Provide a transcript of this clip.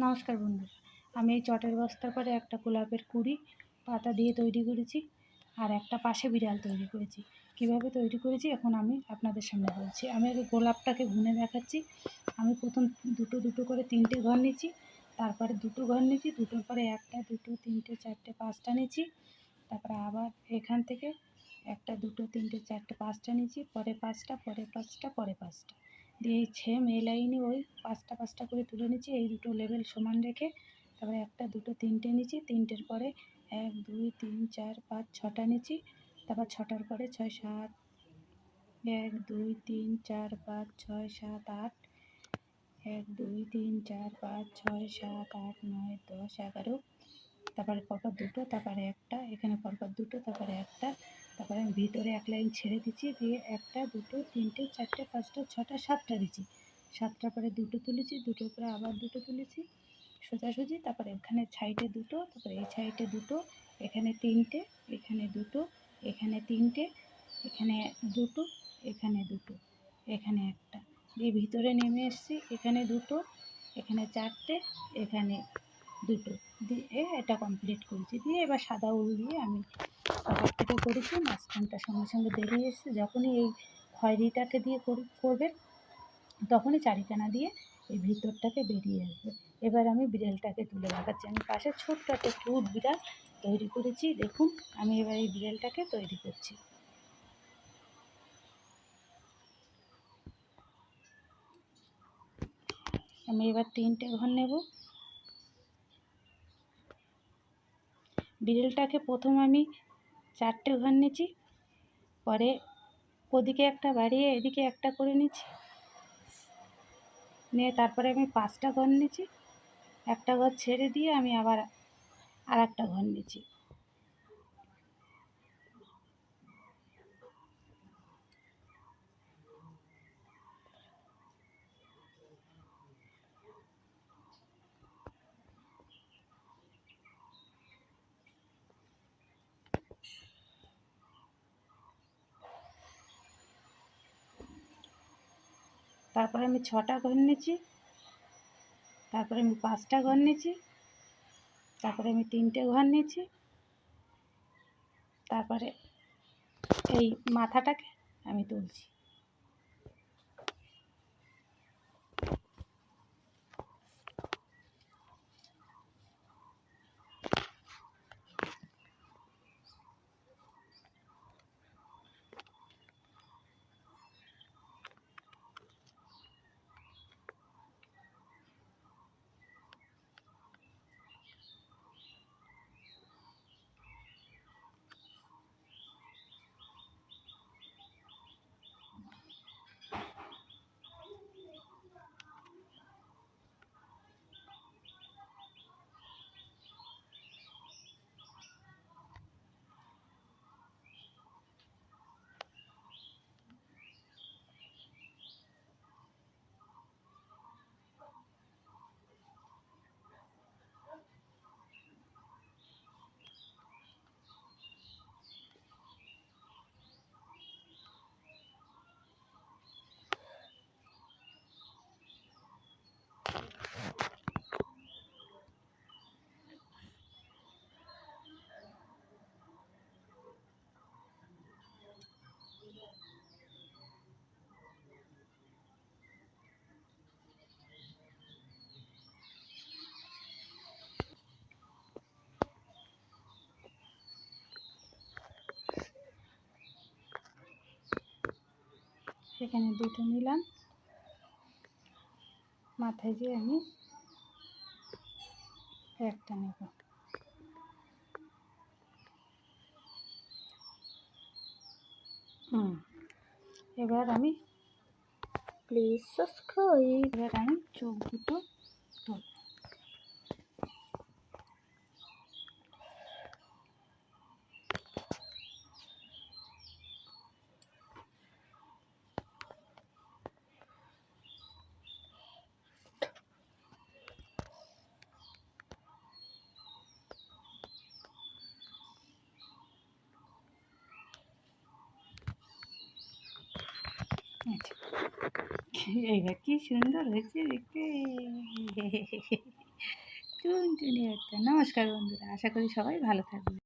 নমস্কার বন্ধুরা, আমি এই চটের বস্তার পরে একটা গোলাপের কুঁড়ি পাতা দিয়ে তৈরি করেছি, আর একটা পাশে বিড়াল তৈরি করেছি। কিভাবে তৈরি করেছি এখন আমি আপনাদের সামনে বলছি। আমি আগে গোলাপটাকে গুনে দেখাচ্ছি। আমি প্রথম দুটো দুটো করে 3টে ঘর নিয়েছি, তারপরে দুটো ঘর নিয়েছি, দুটোর পরে একটা, দুটো, তিনটে, চারটে, পাঁচটা নিয়েছি, তারপরে আবার এখান থেকে একটা, দুটো, তিনটে, চারটে, পাঁচটা নিয়েছি, পরে পাঁচটা, পরে পাঁচটা, পরে পাঁচটা দিয়ে এই সেম এই লাইনে ওই পাঁচটা পাঁচটা করে তুলে নিচ্ছি, এই দুটো লেভেল সমান রেখে। তারপরে একটা, দুটো, তিনটে নিচ্ছি, তিনটের পরে 1 2 3 4 5 6টা নিচ্ছি, তারপর ছটার পরে 6 7 1 2 3 4 5 6 7 8 1 2 3 4 5 6 7 8 9 10 11, তারপরে পরপর দুটো, তারপরে একটা, এখানে পরপর দুটো, তারপরে একটা, তারপরে আমি ভিতরে এক লাইন ছেড়ে দিচ্ছি, দিয়ে একটা, দুটো, তিনটে, চারটে, পাঁচটা, ছটা, সাতটা দিচ্ছি। সাতটার পরে দুটো তুলেছি, দুটোর পরে আবার দুটো তুলেছি সোজাসুজি, তারপরে এখানে সাইডে দুটো, তারপরে এই সাইডে দুটো, এখানে তিনটে, এখানে দুটো, এখানে তিনটে, এখানে দুটো, এখানে দুটো, এখানে একটা, দিয়ে ভিতরে নেমে এসেছি, এখানে দুটো, এখানে চারটে, এখানে দুটো দিয়ে এটা কমপ্লিট করেছি। দিয়ে এবার সাদা উল দিয়ে আমি কপার থেকে করেছি, মাঝখানটার সঙ্গে সঙ্গে বেরিয়ে এসেছে। যখনই এই খয়েরিটাকে দিয়ে করবেন তখনই চারিখানা দিয়ে এই ভিতরটাকে বেরিয়ে আসবে। এবার আমি বিড়ালটাকে তুলে দেখাচ্ছি। আমি পাশে ছোট্ট একটা কিউট বিড়াল তৈরি করেছি, দেখুন। আমি এবার এই বিড়ালটাকে তৈরি করছি। আমি এবার 3টে ঘর নেব। বিড়ালটাকে প্রথম আমি 4টে ঘর নিয়েছি, পরে ওদিকে একটা বাড়িয়ে এদিকে একটা করে নিচ্ছি, নিয়ে তারপরে আমি 5টা ঘর নিয়েছি। একটা ঘর ছেড়ে দিয়ে আমি আবার আর একটা ঘর নিয়েছি। তারপরে আমি 6টা ঘর নিয়েছি, তারপরে আমি 5টা ঘর নিয়েছি, তারপরে আমি 3টে ঘর নিয়েছি, তারপরে এই মাথাটাকে আমি তুলছি। এখানে দুটো নিলাম, মাথায় দিয়ে আমি একটা নেব। এবার আমি প্লিজ সাবস্ক্রাইব। এবার আমি চোখ দুটো তুলব। এইবার কি সুন্দর হয়েছে দেখতে। টুনটুনি একটা। নমস্কার বন্ধুরা, আশা করি সবাই ভালো থাকবে।